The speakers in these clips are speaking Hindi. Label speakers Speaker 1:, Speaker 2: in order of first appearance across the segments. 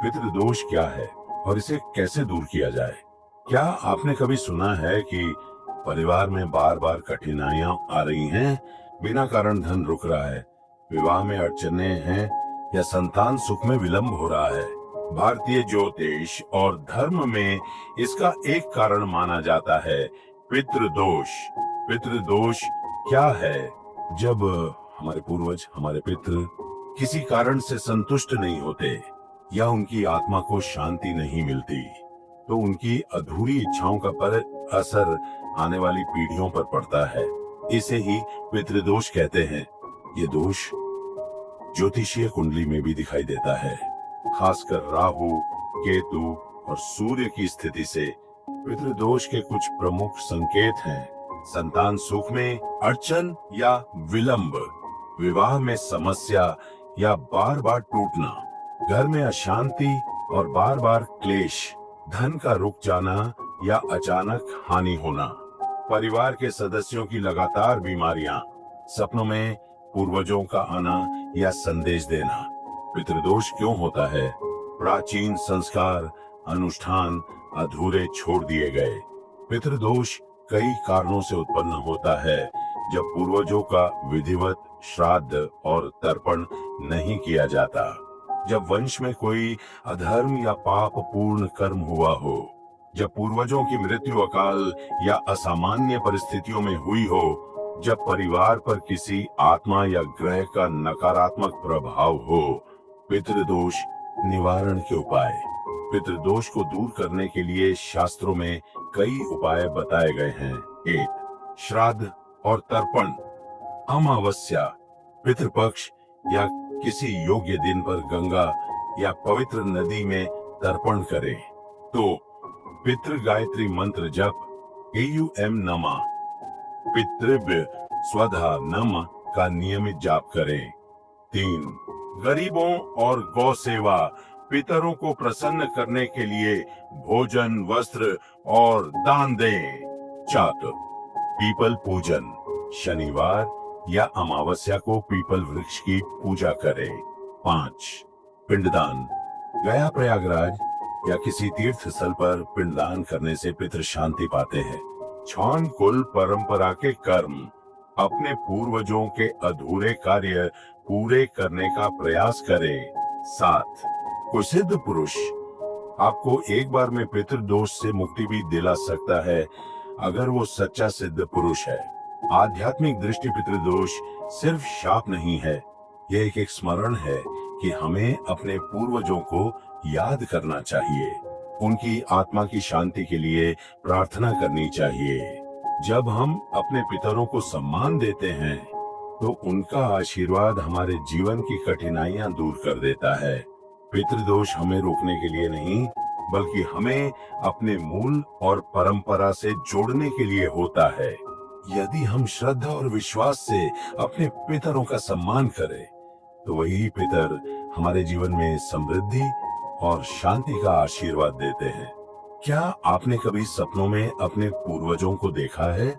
Speaker 1: पितृदोष क्या है और इसे कैसे दूर किया जाए? क्या आपने कभी सुना है कि परिवार में बार बार कठिनाइयां आ रही हैं, बिना कारण धन रुक रहा है, विवाह में अड़चने हैं या संतान सुख में विलंब हो रहा है? भारतीय ज्योतिष और धर्म में इसका एक कारण माना जाता है पितृदोष। पितृदोष क्या है? जब हमारे पूर्वज, हमारे पितृ किसी कारण से संतुष्ट नहीं होते या उनकी आत्मा को शांति नहीं मिलती, तो उनकी अधूरी इच्छाओं का पर असर आने वाली पीढ़ियों पर पड़ता है। इसे ही पितृदोष कहते हैं। ये दोष ज्योतिषीय कुंडली में भी दिखाई देता है। खासकर राहु, केतु और सूर्य की स्थिति से पितृदोष के कुछ प्रमुख संकेत हैं। संतान सुख में अड़चन या विलंब, विवाह में समस्या या बार बार टूटना, घर में अशांति और बार बार क्लेश, धन का रुक जाना या अचानक हानि होना, परिवार के सदस्यों की लगातार बीमारियां, सपनों में पूर्वजों का आना या संदेश देना। पितृदोष क्यों होता है? प्राचीन संस्कार, अनुष्ठान अधूरे छोड़ दिए गए। पितृदोष कई कारणों से उत्पन्न होता है। जब पूर्वजों का विधिवत श्राद्ध और तर्पण नहीं किया जाता, जब वंश में कोई अधर्म या पाप पूर्ण कर्म हुआ हो, जब पूर्वजों की मृत्यु अकाल या असामान्य परिस्थितियों में हुई हो, जब परिवार पर किसी आत्मा या ग्रह का नकारात्मक प्रभाव हो। पितृदोष निवारण के उपाय। पितृदोष को दूर करने के लिए शास्त्रों में कई उपाय बताए गए हैं। 1. श्राद्ध और तर्पण। अमावस्या, पितृपक्ष या किसी योग्य दिन पर गंगा या पवित्र नदी में तर्पण करें। 2. पितृ गायत्री मंत्र जप, एयुएम नमः, पितृभ्य स्वधा नमः का नियमित जाप करें। 3. गरीबों और गौ सेवा। पितरों को प्रसन्न करने के लिए भोजन, वस्त्र और दान दें। 4. पीपल पूजन। शनिवार या अमावस्या को पीपल वृक्ष की पूजा करें। 5. पिंडदान। गया, प्रयागराज या किसी तीर्थ स्थल पर पिंडदान करने से पितृ शांति पाते हैं। छौन कुल परंपरा के कर्म। अपने पूर्वजों के अधूरे कार्य पूरे करने का प्रयास करें। 7. कोई सिद्ध पुरुष आपको एक बार में पितृदोष से मुक्ति भी दिला सकता है, अगर वो सच्चा सिद्ध पुरुष है। आध्यात्मिक दृष्टि पितृदोष सिर्फ शाप नहीं है, यह एक स्मरण है कि हमें अपने पूर्वजों को याद करना चाहिए, उनकी आत्मा की शांति के लिए प्रार्थना करनी चाहिए। जब हम अपने पितरों को सम्मान देते हैं, तो उनका आशीर्वाद हमारे जीवन की कठिनाइयां दूर कर देता है। पितृदोष हमें रोकने के लिए नहीं, बल्कि हमें अपने मूल और परंपरा से जोड़ने के लिए होता है। यदि हम श्रद्धा और विश्वास से अपने पितरों का सम्मान करें, तो वही पितर हमारे जीवन में समृद्धि और शांति का आशीर्वाद देते हैं। क्या आपने कभी सपनों में अपने पूर्वजों को देखा है?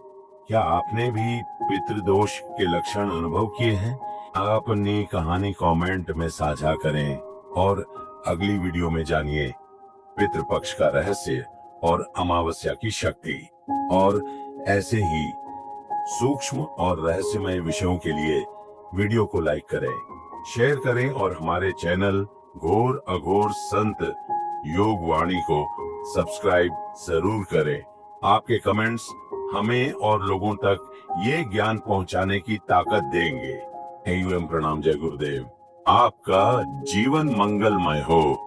Speaker 1: क्या आपने भी पितृदोष के लक्षण अनुभव किए हैं? आप अपनी कहानी कमेंट में साझा करें और अगली वीडियो में जानिए पितृपक्ष का रहस्य और अमावस्या की शक्ति। और ऐसे ही सूक्ष्म और रहस्यमय विषयों के लिए वीडियो को लाइक करें, शेयर करें और हमारे चैनल घोर अघोर संत योग वाणी को सब्सक्राइब जरूर करें। आपके कमेंट्स हमें और लोगों तक ये ज्ञान पहुंचाने की ताकत देंगे। एयुएम प्रणाम। जय गुरुदेव। आपका जीवन मंगलमय हो।